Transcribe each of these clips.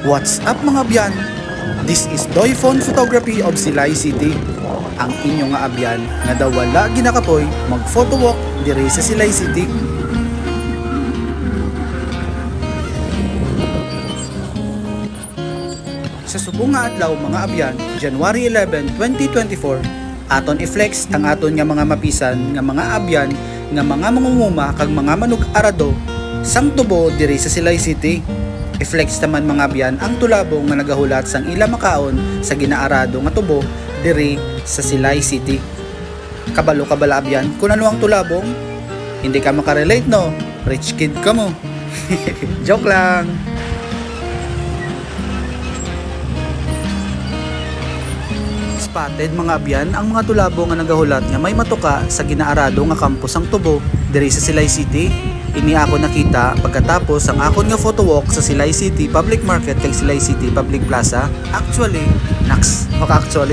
What's up mga abyan? This is Doyphone Photography of Silay City. Ang inyong nga abyan nga daw wala ginakapoy mag-photo walk diri sa Silay City. Sa subong nga adlaw mga abyan, January 11, 2024, aton i-flex ang aton nga mga mapisan nga mga abyan nga mga mangunguma kag mga manug-arado sang tubo diri sa Silay City. I-flex naman mga abyan ang tulabong nga nagahulat sang ila makaon sa ginaarado nga tubo diri sa Silay City. Kabalo kabala abyan kung ano ang tulabong? Hindi ka makarelate no? Rich kid ka mo. Joke lang. Spotted mga abyan ang mga tulabong nga nagahulat nga may matuka sa ginaarado nga campus ang tubo diri sa Silay City. Ini ako nakita pagkatapos ang akon nga photo walk sa Silay City Public Market kay Silay City Public Plaza. Actually,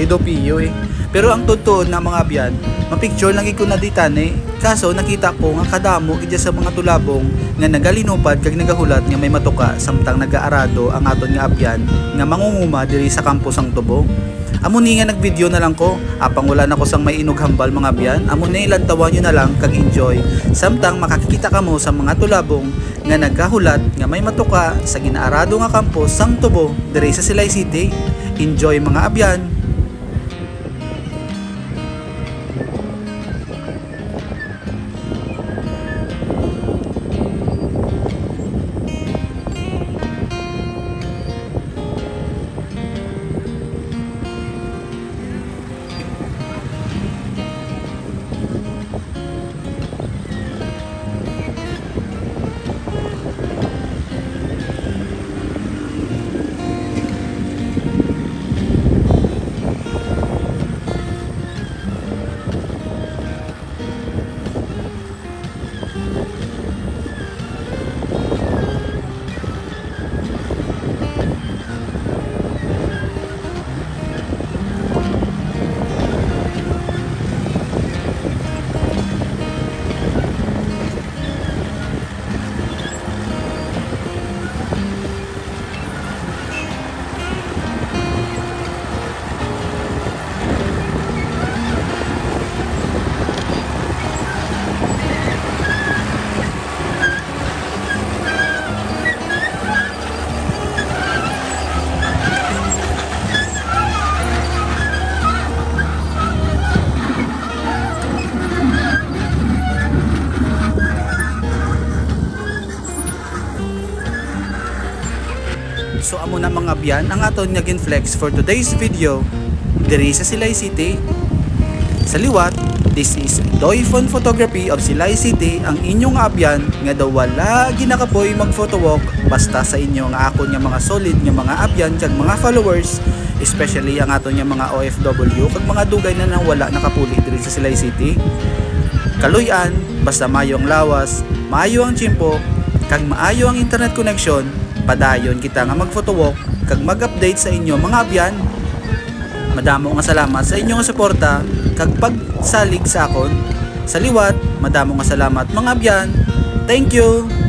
do piyo eh. Pero ang totoo na mga abyan, mapicture lang ko na ditan eh. Kaso nakita ko nga kadamo idya sa mga tulabong nga nagalinupad kag nagahulat nga may matuka samtang nagaarado ang aton nga abyan nga mangunguma diri sa campus ang tubo. Amo ni nga nagvideo na lang ko, apang wala na ko sang may inog hambal mga abyan. Amo ni ilantawan nyo na lang kag enjoy. Samtang makakikita ka mo sa mga tulabong nga nagahulat nga may matuka sa ginaarado nga campus sang tubo diri sa Silay City. Enjoy mga abyan. So amo na mga abyan ang aton nga ginflex for today's video diri sa Silay City. Sa liwat, this is Doyphone Photography of Silay City, ang inyong abyan nga daw wala ginakapoy mag photo walk basta sa inyo nga akon nga mga solid nga mga abyan kag mga followers, especially ang aton nga mga OFW kag mga dugay na nang wala nakapuli diri sa Silay City. Kaluyan, basta maayo ang lawas, maayo ang tiyempo kag maayo ang internet connection, padayon kita nga mag-photo walk kag mag-update sa inyo mga abyan. Madamo nga salamat sa inyo nga suporta kag pagsalig sa akon. Sa liwat, madamo nga salamat mga abyan. Thank you.